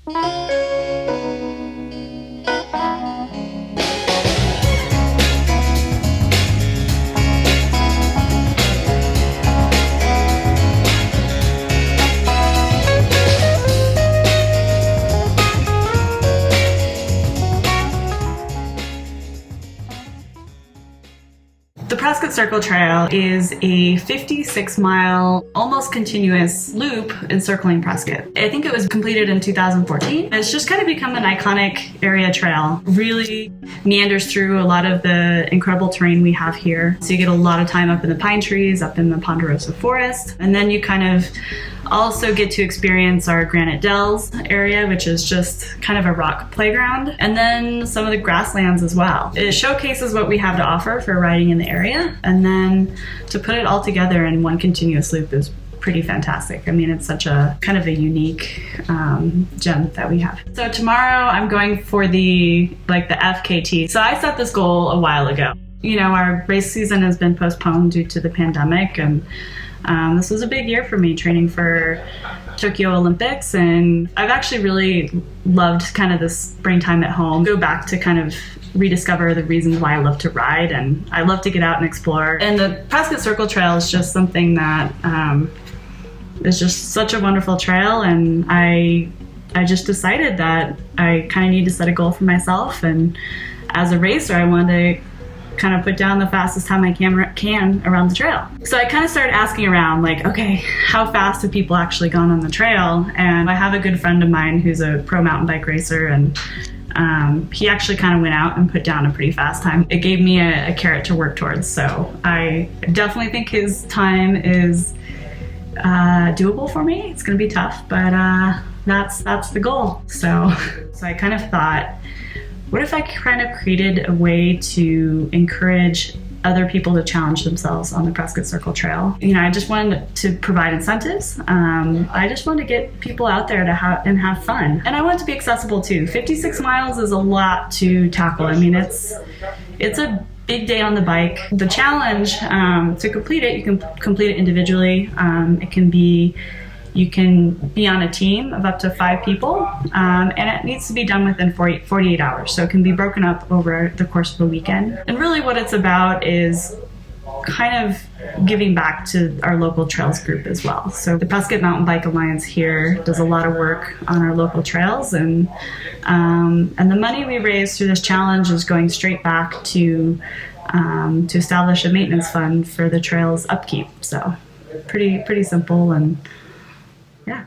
The Prescott Circle Trail is a 56-mile, almost continuous loop encircling Prescott. I think it was completed in 2014. It's just kind of become an iconic area trail. Really meanders through a lot of the incredible terrain we have here. So you get a lot of time up in the pine trees, up in the ponderosa forest, and then you kind of also get to experience our Granite Dells area, which is just kind of a rock playground, and then some of the grasslands as well. It showcases what we have to offer for riding in the area, and then to put it all together in one continuous loop is pretty fantastic. I mean, it's such a kind of a unique gem that we have. So tomorrow I'm going for the FKT. So I set this goal a while ago. You know, our race season has been postponed due to the pandemic, and this was a big year for me training for Tokyo Olympics, and I've actually really loved kind of this springtime at home. Go back to kind of rediscover the reasons why I love to ride, and I love to get out and explore. And the Prescott Circle Trail is just something that is just such a wonderful trail, and I just decided that I kind of need to set a goal for myself, and as a racer I wanted to kind of put down the fastest time I can around the trail. So I kind of started asking around, like, okay, how fast have people actually gone on the trail? And I have a good friend of mine who's a pro mountain bike racer, and he actually kind of went out and put down a pretty fast time. It gave me a carrot to work towards. So I definitely think his time is doable for me. It's gonna be tough, but that's the goal. So I kind of thought, what if I kind of created a way to encourage other people to challenge themselves on the Prescott Circle Trail? You know, I just wanted to provide incentives. I just wanted to get people out there to have fun. And I want it to be accessible too. 56 miles is a lot to tackle. I mean, it's a big day on the bike. The challenge, to complete it, you can complete it individually. You can be on a team of up to 5 people, and it needs to be done within 48 hours. So it can be broken up over the course of the weekend. And really what it's about is kind of giving back to our local trails group as well. So the Prescott Mountain Bike Alliance here does a lot of work on our local trails, and the money we raise through this challenge is going straight back to establish a maintenance fund for the trail's upkeep. So pretty simple, and yeah.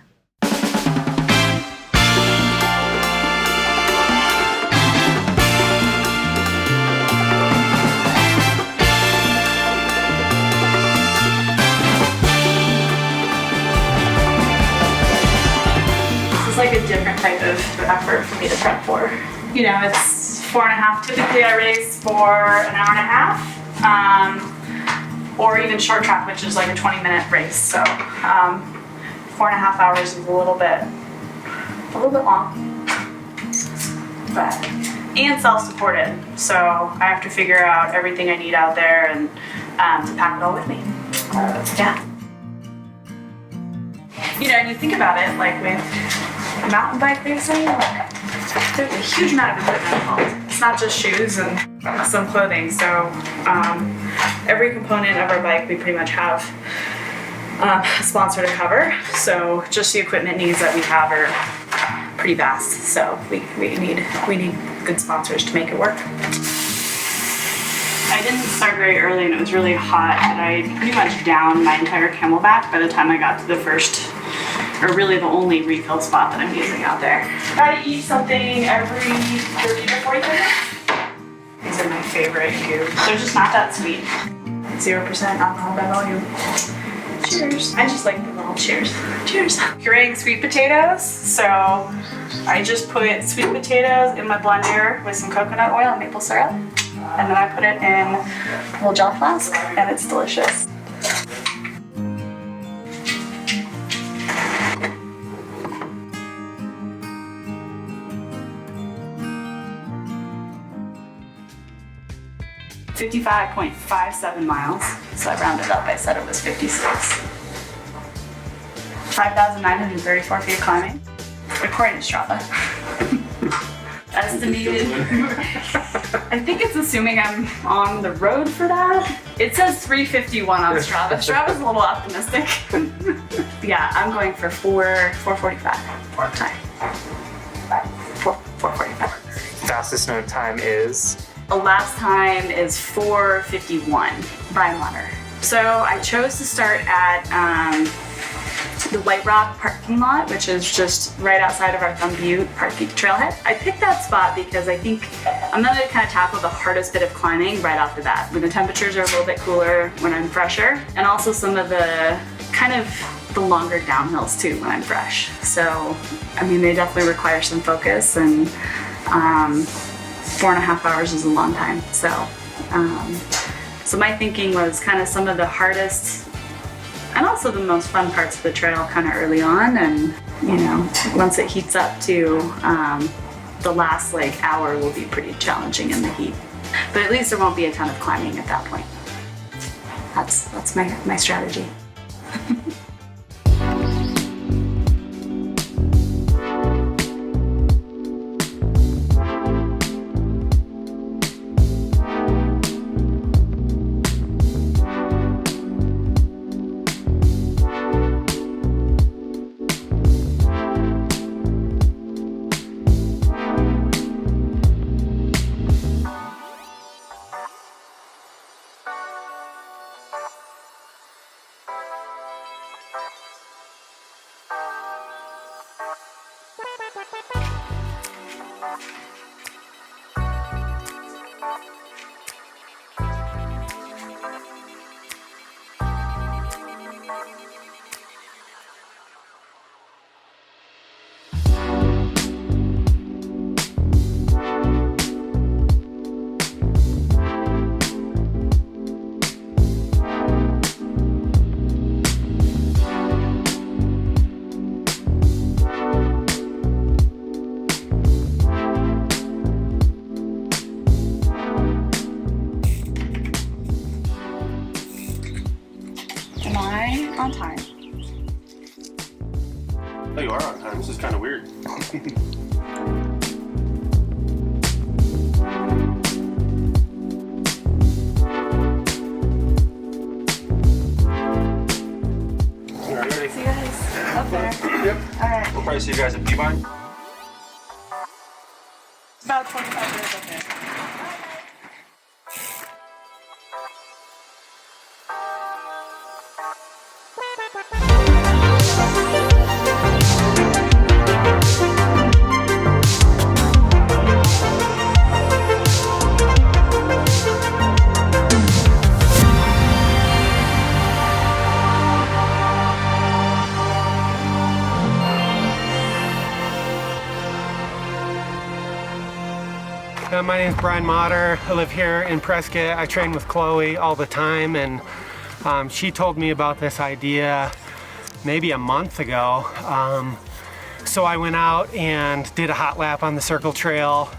This is like a different type of effort for me to prep for. You know, it's 4.5. Typically I race for an hour and a half, or even short track, which is like a 20-minute race. So 4.5 hours is a little bit long, and self-supported. So I have to figure out everything I need out there and to pack it all with me. Yeah. You know, and you think about it, like with mountain bike racing, there's a huge amount of equipment involved. It's not just shoes and some clothing. So every component of our bike we pretty much have a sponsor to cover. So just the equipment needs that we have are pretty vast. So we need good sponsors to make it work. I didn't start very early and it was really hot, but I pretty much downed my entire Camelback by the time I got to the first, or really the only refill spot that I'm using out there. Try to eat something every 30 to 45 minutes. These are my favorite goop. They're just not that sweet. 0% alcohol by volume. Cheers. I just like the little cheers. Cheers. Pureeing sweet potatoes. So I just put sweet potatoes in my blender with some coconut oil and maple syrup. And then I put it in a little gel flask, and it's delicious. $55.57 miles, so I rounded up. I said it was 56. 5,934 feet of climbing. according to Strava. Estimated. I think it's assuming I'm on the road for that. It says 351 on Strava. Strava's a little optimistic. Yeah, I'm going for 4:45 time. 4:45. Fastest known time is? The last time is 4:51 by water. So I chose to start at the White Rock parking lot, which is just right outside of our Thumb Butte parking trailhead. I picked that spot because I think I'm gonna kind of tackle the hardest bit of climbing right off the bat, when the temperatures are a little bit cooler, when I'm fresher, and also some of the kind of the longer downhills too when I'm fresh. So, I mean, they definitely require some focus, and 4.5 hours is a long time. So, so my thinking was kind of some of the hardest and also the most fun parts of the trail kind of early on, and you know, once it heats up to the last like hour will be pretty challenging in the heat, but at least there won't be a ton of climbing at that point. That's my strategy. On time. Oh, you are on time. This is kind of weird. Ready? See you guys up there. Yep. All right. We'll probably see you guys at Peabody. About 25 minutes up there. My name is Brian Motter. I live here in Prescott. I train with Chloe all the time, and she told me about this idea maybe a month ago. So I went out and did a hot lap on the Circle Trail.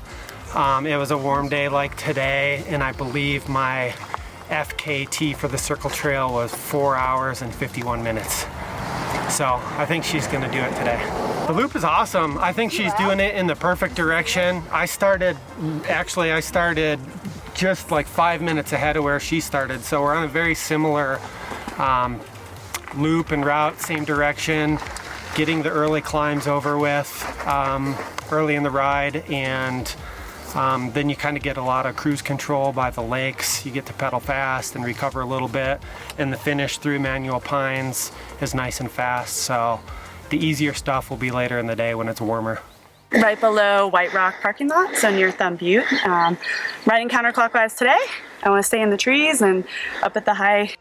It was a warm day like today, and I believe my FKT for the Circle Trail was 4 hours and 51 minutes. So I think she's gonna do it today. The loop is awesome. I think she's doing it in the perfect direction. I started just like 5 minutes ahead of where she started. So we're on a very similar loop and route, same direction, getting the early climbs over with early in the ride, and then you kind of get a lot of cruise control by the lakes. You get to pedal fast and recover a little bit, and the finish through Emmanuel Pines is nice and fast. So the easier stuff will be later in the day when it's warmer. Right below White Rock parking lot, so near Thumb Butte. Riding counterclockwise today. I want to stay in the trees and up at the high.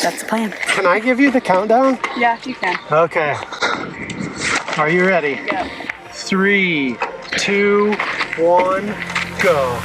That's the plan. Can I give you the countdown? Yeah, you can. Okay. Are you ready? Yep. 3, 2, 1, go.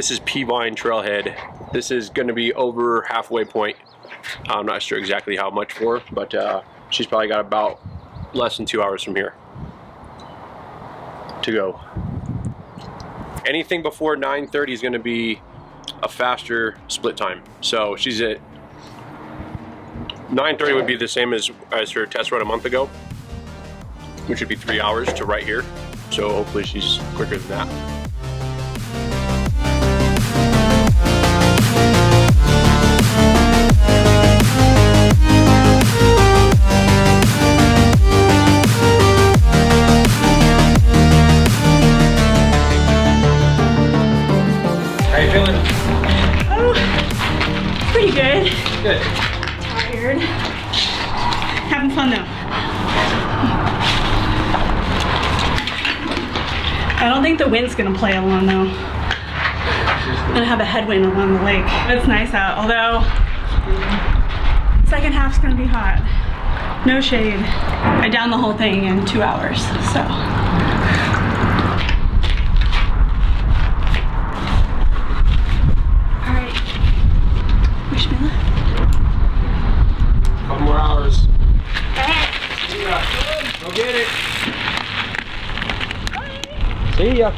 This is Peavine Trailhead. This is going to be over halfway point. I'm not sure exactly how much for, but she's probably got about less than 2 hours from here to go. Anything before 9:30 is going to be a faster split time. So she's at 9:30 would be the same as her test run a month ago, which would be 3 hours to right here. So hopefully she's quicker than that. How you feeling? Oh, pretty good. Good. Tired. Having fun though. I don't think the wind's gonna play along though. I'm gonna have a headwind along the lake. It's nice out, although second half's gonna be hot. No shade. I downed the whole thing in 2 hours, so. Couple more hours. Yeah. Go get it. See ya.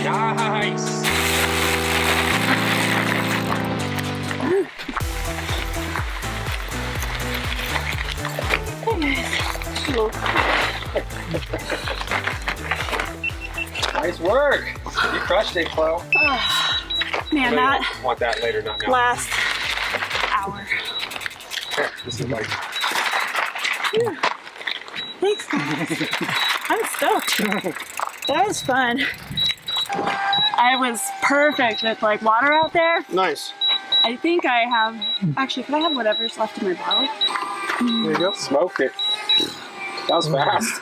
Nice. Nice work. You crushed it, Chloe. Man, that Want that later, not now. last hour. This is like. Thanks, guys. I'm stoked. That was fun. I was perfect with like water out there. Nice. I think I have, actually, could I have whatever's left in my bottle? There you go. Smoked it. That was fast.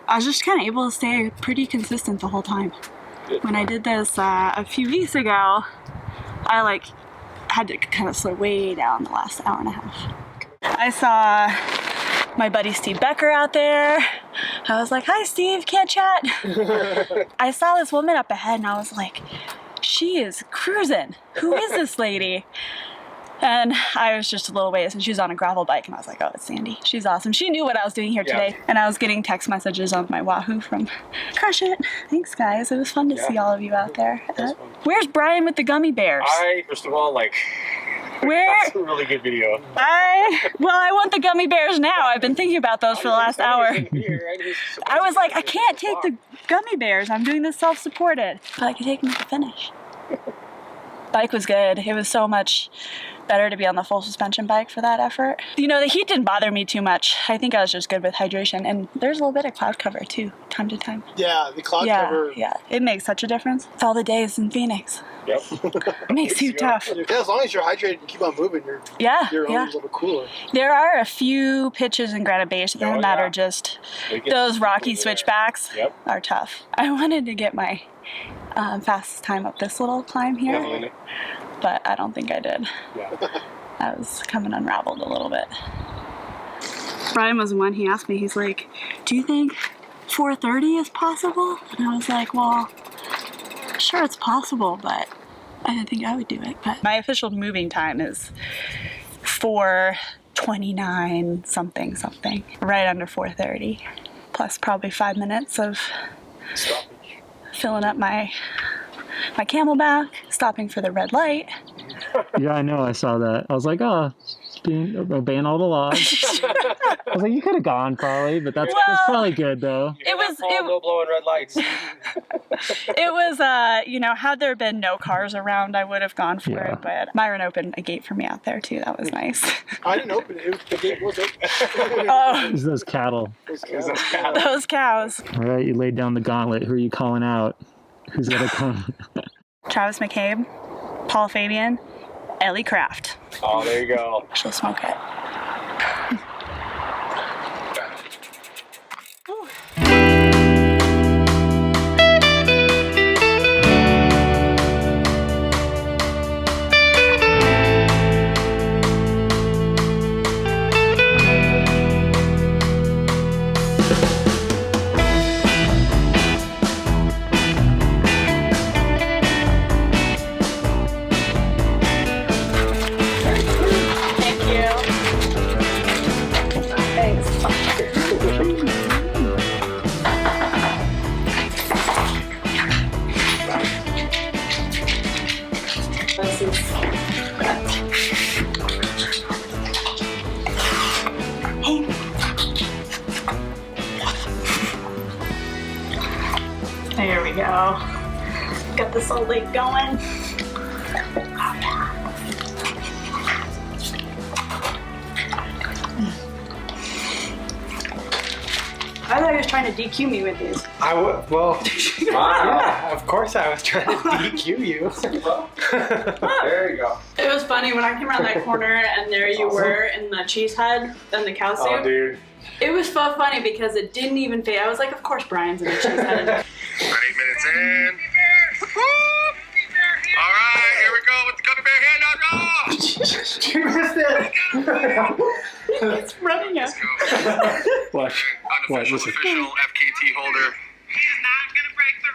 I was just kind of able to stay pretty consistent the whole time. Good. When I did this a few weeks ago, I like had to kind of slow way down the last hour and a half. I saw my buddy Steve Becker out there. I was like, hi Steve, can't chat. I saw this woman up ahead and I was like, she is cruising. Who is this lady? And I was just a little ways and she was on a gravel bike and I was like, oh, it's Sandy. She's awesome. She knew what I was doing here today. And I was getting text messages on my Wahoo from Crush It. Thanks guys. It was fun to see all of you out there. Where's Brian with the gummy bears? First of all, like, Where? that's a really good video. I want the gummy bears now. I've been thinking about those for the last hour. I was like, I can't take the gummy bears. I'm doing this self-supported. But I can take them to the finish. Bike was good. It was so much better to be on the full suspension bike for that effort. You know, the heat didn't bother me too much. I think I was just good with hydration, and there's a little bit of cloud cover too, time to time. Yeah, the cloud cover. Yeah, it makes such a difference. It's all the days in Phoenix. Yep. It makes you tough. Yeah, as long as you're hydrated and keep on moving, you're always a little bit cooler. There are a few pitches in Granite Base that are just, those rocky switchbacks are tough. I wanted to get my fastest time up this little climb here, but I don't think I did. I was coming unraveled a little bit. Brian was the one, he asked me, he's like, do you think 4:30 is possible? And I was like, well, sure it's possible, but I didn't think I would do it. But my official moving time is 4:29 something, right under 4:30, plus probably 5 minutes of filling up my Camelback, stopping for the red light. Yeah, I know. I saw that. I was like, oh, obeying all the laws. I was like, you could have gone probably, but that's probably good though. No blowing red lights. It was, you know, had there been no cars around, I would have gone for it. But Myron opened a gate for me out there too. That was nice. I didn't open it. The gate was open. Oh, It's those cattle. those cows. All right, you laid down the gauntlet. Who are you calling out? Who's gonna come? Travis McCabe, Paul Fabian, Ellie Kraft. Oh, there you go. She'll smoke it. There we go. Got this old lake going. I thought he was trying to DQ me with these. Yeah, of course I was trying to DQ you. There you go. It was funny when I came around that corner and there you were in the cheese head and the cow soup. Oh, dude. It was so funny because it didn't even fade. I was like, of course Brian's in the cheese head. 8 minutes in. All right, here we go with the gummy bear hand out. It's running us. Watch. Unofficial, official FKT holder. He is not going to break the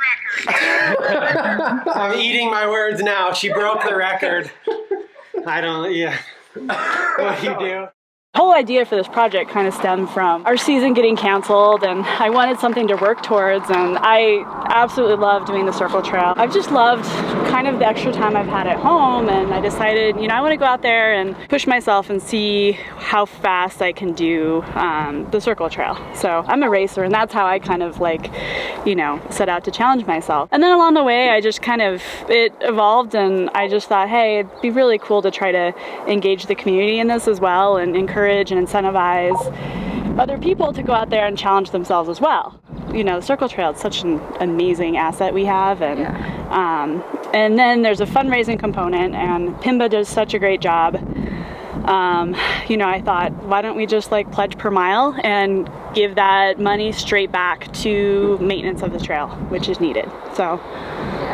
record. I'm eating my words now. She broke the record. I don't, What do you do? The whole idea for this project kind of stemmed from our season getting canceled, and I wanted something to work towards, and I absolutely love doing the Circle Trail. I've just loved kind of the extra time I've had at home, and I decided, you know, I want to go out there and push myself and see how fast I can do the Circle Trail. So I'm a racer, and that's how I kind of like, you know, set out to challenge myself. And then along the way, I just kind of, it evolved, and I just thought, hey, it'd be really cool to try to engage the community in this as well, and encourage and incentivize other people to go out there and challenge themselves as well. You know, the Circle Trail is such an amazing asset we have, and and then there's a fundraising component, and Pimba does such a great job. You know, I thought, why don't we just like pledge per mile and give that money straight back to maintenance of the trail, which is needed. So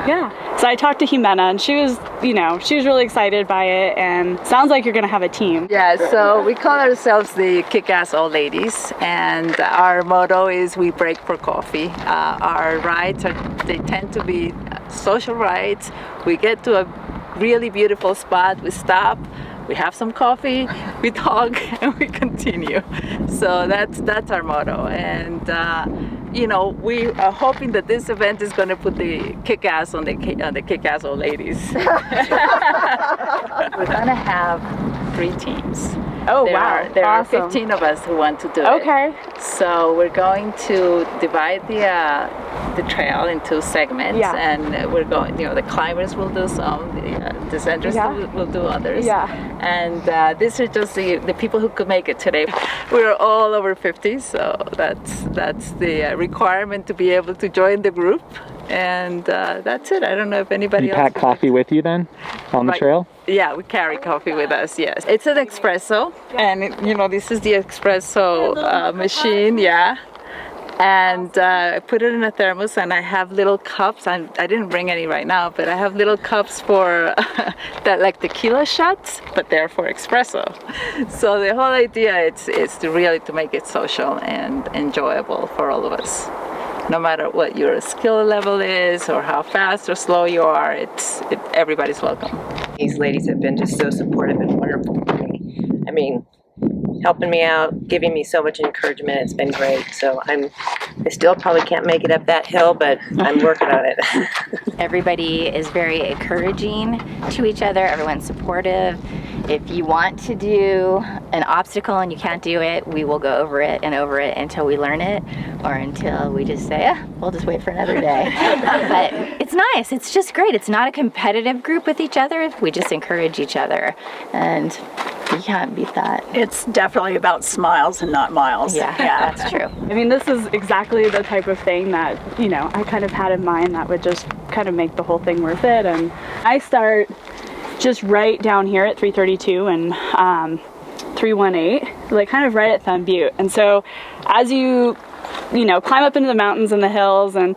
yeah. So I talked to Jimena, and she was, you know, she was really excited by it, and sounds like you're gonna have a team. Yeah, so we call ourselves the Kick-Ass Old Ladies, and our motto is we break for coffee. Our rides they tend to be social rides. We get to a really beautiful spot, we stop, we have some coffee, we talk, and we continue. So that's our motto, and you know, we are hoping that this event is going to put the kick-ass on the Kick-Ass Old Ladies. We're going to have 3 teams. Oh, there wow. There Awesome. are 15 of us who want to do it. Okay. So we're going to divide the trail into segments, Yeah. and we're going. The climbers will do some, the descenders will do others. Yeah. And these are just the people who could make it today. We're all over 50, so that's the requirement to be able to join the group. And that's it. I don't know if anybody You else. pack coffee with you then on the trail? Yeah, we carry coffee with us, yes. It's an espresso, and this is the espresso machine, yeah. And I put it in a thermos, and I have little cups. I didn't bring any right now, but I have little cups for that, like tequila shots, but they're for espresso. So the whole idea is to make it social and enjoyable for all of us. No matter what your skill level is or how fast or slow you are, everybody's welcome. These ladies have been just so supportive and wonderful for me. I mean, helping me out, giving me so much encouragement. It's been great. So I still probably can't make it up that hill, but I'm working on it. Everybody is very encouraging to each other. Everyone's supportive. If you want to do an obstacle and you can't do it, we will go over it until we learn it, or until we just say, we'll just wait for another day. But it's nice. It's just great. It's not a competitive group with each other. We just encourage each other, and you can't beat that. It's definitely about smiles and not miles. Yeah, that's true. I mean, this is exactly the type of thing that, I kind of had in mind that would just kind of make the whole thing worth it. And I start just right down here at 332 and 318, like kind of right at Thumb Butte. And so as you climb up into the mountains and the hills, and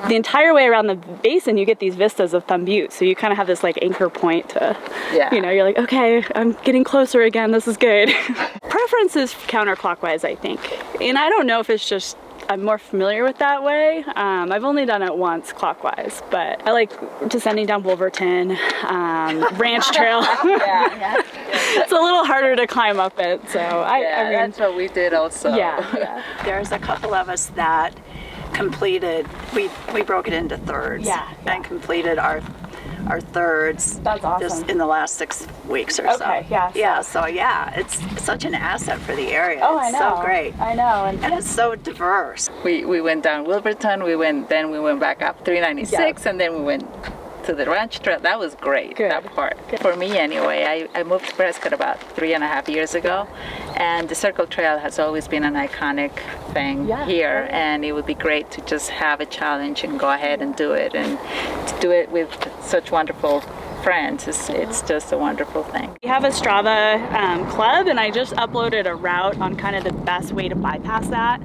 the entire way around the basin, you get these vistas of Thumb Butte. So you kind of have this like anchor point to, you're like, okay, I'm getting closer again. This is good. Preference is counterclockwise, I think. And I don't know if it's just I'm more familiar with that way. I've only done it once clockwise, but I like descending down Wolverton, Ranch Trail. It's a little harder to climb up it, so I mean, that's what we did also. Yeah. There's a couple of us that completed, we broke it into thirds and completed our thirds. That's awesome. Just in the last 6 weeks or so. Okay, yeah. So it's such an asset for the area. Oh, it's I know. so great. I know. And it's so diverse. We went down Wilburton, we went back up 396, and then we went to the Ranch Trail. That was great, that part. Good. For me anyway, I moved to Prescott about 3.5 years ago, and the Circle Trail has always been an iconic thing here, and it would be great to just have a challenge and go ahead and do it, and to do it with such wonderful friends. It's just a wonderful thing. We have a Strava club, and I just uploaded a route on kind of the best way to bypass that.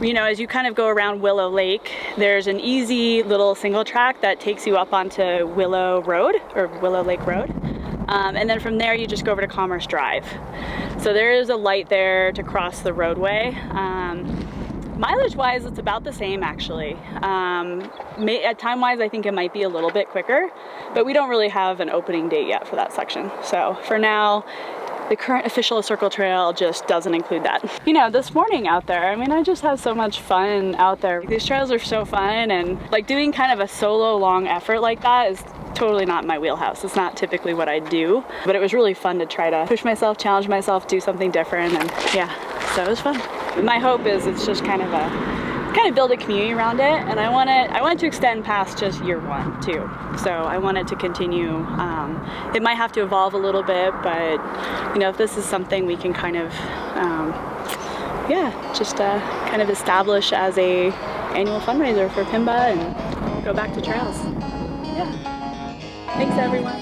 As you kind of go around Willow Lake, there's an easy little single track that takes you up onto Willow Road, or Willow Lake Road. And then from there, you just go over to Commerce Drive. So there is a light there to cross the roadway. Mileage-wise, it's about the same, actually. Time-wise, I think it might be a little bit quicker, but we don't really have an opening date yet for that section. So for now, the current official Circle Trail just doesn't include that. This morning out there, I mean, I just have so much fun out there. These trails are so fun, and like doing kind of a solo long effort like that is totally not my wheelhouse. It's not typically what I do, but it was really fun to try to push myself, challenge myself, do something different, and so it was fun. My hope is it's just kind of build a community around it, and I want to extend past just year one too. So I want it to continue. It might have to evolve a little bit, but if this is something we can kind of kind of establish as a annual fundraiser for PIMBA and go back to trails. Thanks everyone.